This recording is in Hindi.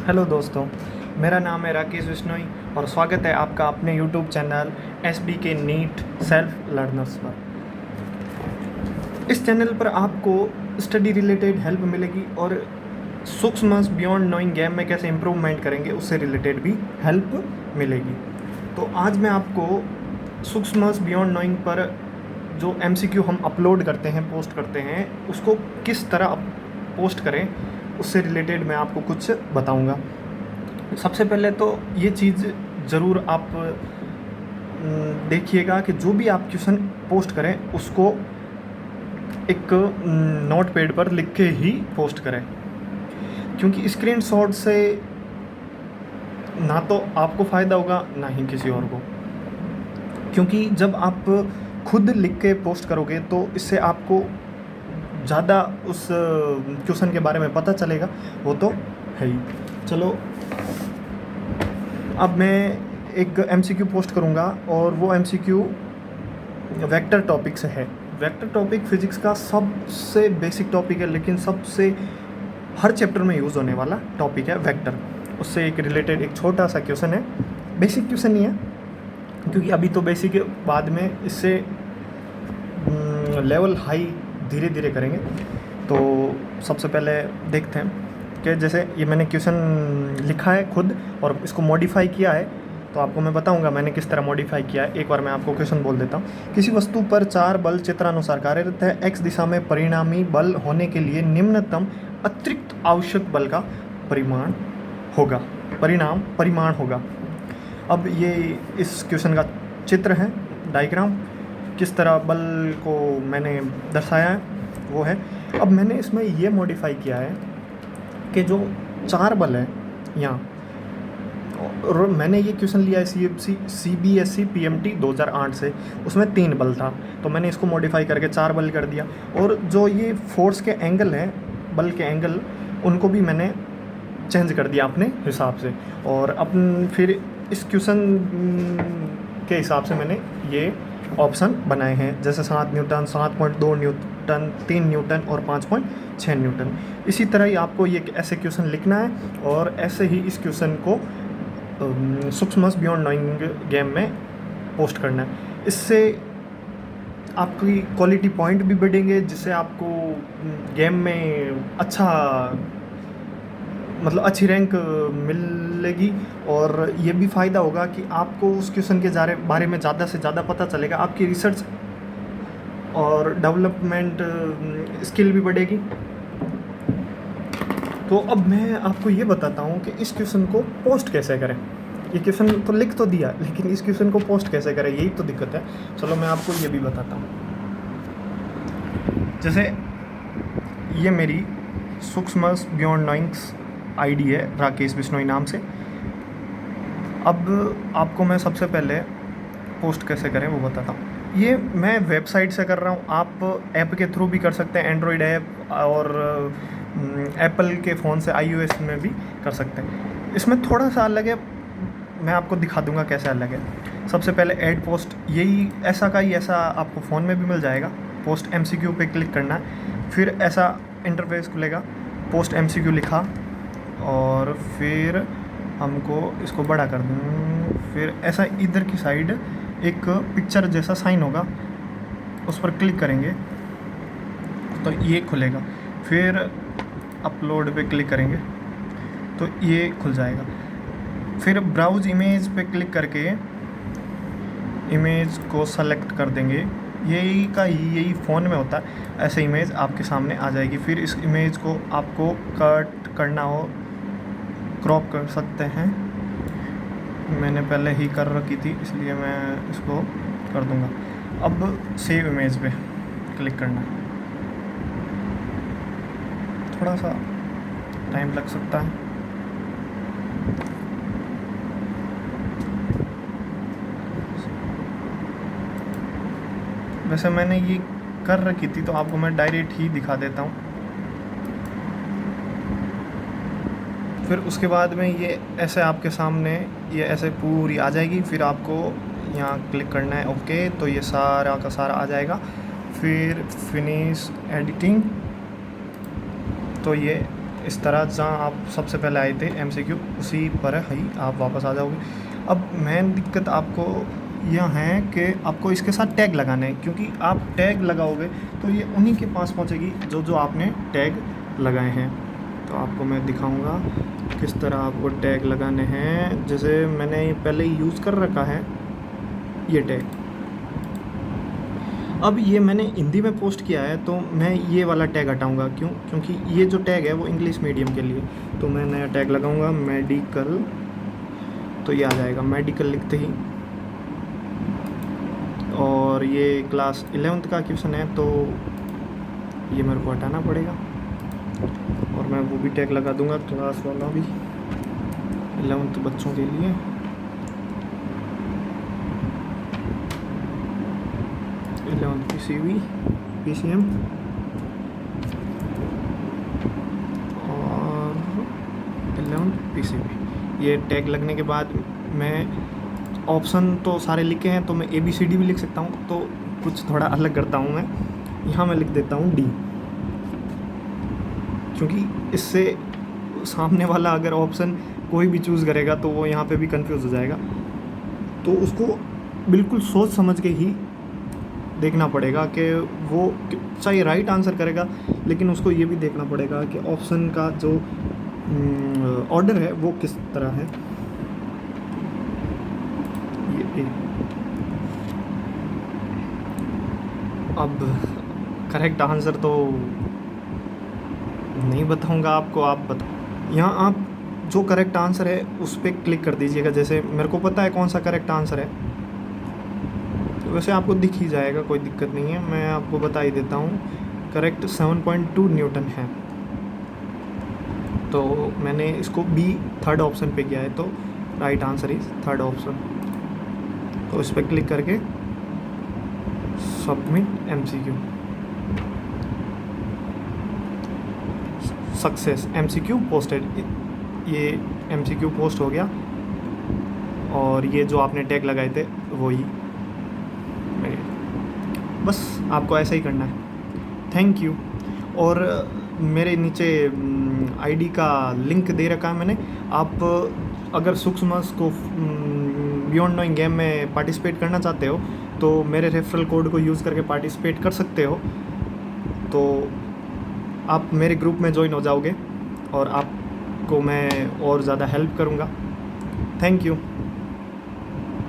हेलो दोस्तों, मेरा नाम है राकेश बिश्नोई और स्वागत है आपका अपने YouTube channel SBK NEET self learners पर। इस चैनल पर आपको स्टडी रिलेटेड हेल्प मिलेगी और सूक्ष्म बियॉन्ड नोइंग गेम में कैसे इम्प्रूवमेंट करेंगे उससे रिलेटेड भी हेल्प मिलेगी। तो आज मैं आपको सूक्ष्म बियॉन्ड नोइंग पर जो MCQ हम अपलोड करते हैं, पोस्ट करते हैं, उसको किस तरह पोस्ट करें उससे रिलेटेड मैं आपको कुछ बताऊंगा। सबसे पहले तो ये चीज़ ज़रूर आप देखिएगा कि जो भी आप क्वेश्चन पोस्ट करें उसको एक नोट पैड पर लिख के ही पोस्ट करें, क्योंकि स्क्रीनशॉट से ना तो आपको फ़ायदा होगा ना ही किसी और को। क्योंकि जब आप खुद लिख के पोस्ट करोगे तो इससे आपको ज़्यादा उस क्वेश्चन के बारे में पता चलेगा, वो तो है ही। चलो, अब मैं एक MCQ पोस्ट करूँगा और वो MCQ वेक्टर टॉपिक से है। वेक्टर टॉपिक फिज़िक्स का सबसे बेसिक टॉपिक है, लेकिन सबसे हर चैप्टर में यूज़ होने वाला टॉपिक है वेक्टर। उससे एक रिलेटेड एक छोटा सा क्वेश्चन है, बेसिक क्वेश्चन नहीं है, क्योंकि अभी तो बेसिक के बाद में इससे लेवल हाई धीरे धीरे करेंगे। तो सबसे पहले देखते हैं कि जैसे ये मैंने क्वेश्चन लिखा है खुद और इसको मॉडिफाई किया है, तो आपको मैं बताऊंगा मैंने किस तरह मॉडिफाई किया है। एक बार मैं आपको क्वेश्चन बोल देता हूँ। किसी वस्तु पर 4 बल चित्रानुसार कार्यरत है। X दिशा में परिणामी बल होने के लिए निम्नतम अतिरिक्त आवश्यक बल का परिमाण होगा। अब ये इस क्वेश्चन का चित्र है, डायग्राम, किस तरह बल को मैंने दर्शाया है वो है। अब मैंने इसमें ये मॉडिफाई किया है कि जो 4 बल है यहाँ, और मैंने ये क्वेश्चन लिया है CBSE PMT 2008 से, उसमें 3 बल था, तो मैंने इसको मॉडिफाई करके 4 बल कर दिया। और जो ये फोर्स के एंगल हैं, बल के एंगल, उनको भी मैंने चेंज कर दिया अपने हिसाब से। और फिर इस क्वेश्चन के हिसाब से मैंने ये ऑप्शन बनाए हैं, जैसे 7 न्यूटन, 7.2 न्यूटन, 3 न्यूटन और 5.6 न्यूटन। इसी तरह ही आपको ये ऐसे क्वेश्चन लिखना है और ऐसे ही इस क्वेश्चन को सूक्ष्म बियॉन्ड नोइंग गेम में पोस्ट करना है। इससे आपकी क्वालिटी पॉइंट भी बढ़ेंगे, जिससे आपको गेम में अच्छी रैंक मिलेगी। और ये भी फ़ायदा होगा कि आपको उस क्वेश्चन के बारे में ज़्यादा से ज़्यादा पता चलेगा, आपकी रिसर्च और डेवलपमेंट स्किल भी बढ़ेगी। तो अब मैं आपको ये बताता हूँ कि इस क्वेश्चन को पोस्ट कैसे करें। ये क्वेश्चन तो लिख तो दिया, लेकिन इस क्वेश्चन को पोस्ट कैसे करें, यही तो दिक्कत है। चलो मैं आपको ये भी बताता हूँ। जैसे ये मेरी सूक्ष्म बियॉन्ड नोइंग्स ID है, राकेश बिश्नोई नाम से। अब आपको मैं सबसे पहले पोस्ट कैसे करें वो बताता हूँ। ये मैं वेबसाइट से कर रहा हूँ, आप ऐप के थ्रू भी कर सकते हैं, एंड्रॉयड ऐप और एप्पल के फ़ोन से iOS में भी कर सकते हैं। इसमें थोड़ा सा अलग है, मैं आपको दिखा दूंगा कैसे अलग है। सबसे पहले ऐड पोस्ट, यही ऐसा आपको फ़ोन में भी मिल जाएगा। पोस्ट MCQ पे क्लिक करना है, फिर ऐसा इंटरफेस खुलेगा। पोस्ट MCQ लिखा और फिर हमको इसको बड़ा कर दूँ, फिर ऐसा इधर की साइड एक पिक्चर जैसा साइन होगा, उस पर क्लिक करेंगे तो ये खुलेगा। फिर अपलोड पे क्लिक करेंगे तो ये खुल जाएगा। फिर ब्राउज इमेज पे क्लिक करके इमेज को सेलेक्ट कर देंगे। यही फ़ोन में होता है, ऐसे इमेज आपके सामने आ जाएगी। फिर इस इमेज को आपको कट करना हो, क्रॉप कर सकते हैं। मैंने पहले ही कर रखी थी, इसलिए मैं इसको कर दूंगा। अब सेव इमेज पे क्लिक करना है, थोड़ा सा टाइम लग सकता है। वैसे मैंने ये कर रखी थी, तो आपको मैं डायरेक्ट ही दिखा देता हूँ। फिर उसके बाद में ये ऐसे आपके सामने ये ऐसे पूरी आ जाएगी। फिर आपको यहाँ क्लिक करना है, ओके, तो ये सारा का सारा आ जाएगा। फिर फिनिश एडिटिंग, तो ये इस तरह जहाँ आप सबसे पहले आए थे MCQ उसी पर ही आप वापस आ जाओगे। अब मेन दिक्कत आपको यह है कि आपको इसके साथ टैग लगाने हैं, क्योंकि आप टैग लगाओगे तो ये उन्हीं के पास पहुंचेगी जो जो आपने टैग लगाए हैं। तो आपको मैं दिखाऊंगा किस तरह आपको टैग लगाने हैं। जैसे मैंने पहले यूज़ कर रखा है ये टैग, अब ये मैंने हिंदी में पोस्ट किया है तो मैं ये वाला टैग हटाऊंगा। क्यों? क्योंकि ये जो टैग है वो इंग्लिश मीडियम के लिए। तो मैं नया टैग लगाऊंगा मेडिकल, तो ये आ जाएगा मेडिकल लिखते ही। और ये क्लास 11th का क्वेश्चन है तो ये मेरे को हटाना पड़ेगा, और मैं वो भी टैग लगा दूंगा क्लास वाला भी 11th बच्चों के लिए। PCM और 11th PCB। ये टैग लगने के बाद मैं ऑप्शन तो सारे लिखे हैं तो मैं ABCD भी लिख सकता हूँ, तो कुछ थोड़ा अलग करता हूँ मैं। यहाँ मैं लिख देता हूँ D, क्योंकि इससे सामने वाला अगर ऑप्शन कोई भी चूज़ करेगा तो वो यहाँ पे भी कंफ्यूज हो जाएगा। तो उसको बिल्कुल सोच समझ के ही देखना पड़ेगा कि वो चाहे राइट आंसर करेगा, लेकिन उसको ये भी देखना पड़ेगा कि ऑप्शन का जो ऑर्डर है वो किस तरह है। ये अब करेक्ट आंसर तो नहीं बताऊंगा आपको, आप बताओ। यहाँ आप जो करेक्ट आंसर है उस पर क्लिक कर दीजिएगा। जैसे मेरे को पता है कौन सा करेक्ट आंसर है, तो वैसे आपको दिख ही जाएगा, कोई दिक्कत नहीं है। मैं आपको बता ही देता हूँ, करेक्ट 7.2 न्यूटन है। तो मैंने इसको B थर्ड ऑप्शन पे किया है, तो right answer is third option. तो इस पर क्लिक करके submit MCQ, success MCQ posted. ये MCQ पोस्ट हो गया, और ये जो आपने टैग लगाए थे वही। बस आपको ऐसा ही करना है। Thank you. और मेरे नीचे ID का लिंक दे रखा है मैंने। आप अगर सूक्ष्म को बियॉन्ड नोइंग गेम में पार्टिसिपेट करना चाहते हो तो मेरे रेफरल कोड को यूज़ करके पार्टिसिपेट कर सकते हो। तो आप मेरे ग्रुप में ज्वाइन हो जाओगे और आपको मैं और ज़्यादा हेल्प करूँगा। Thank you.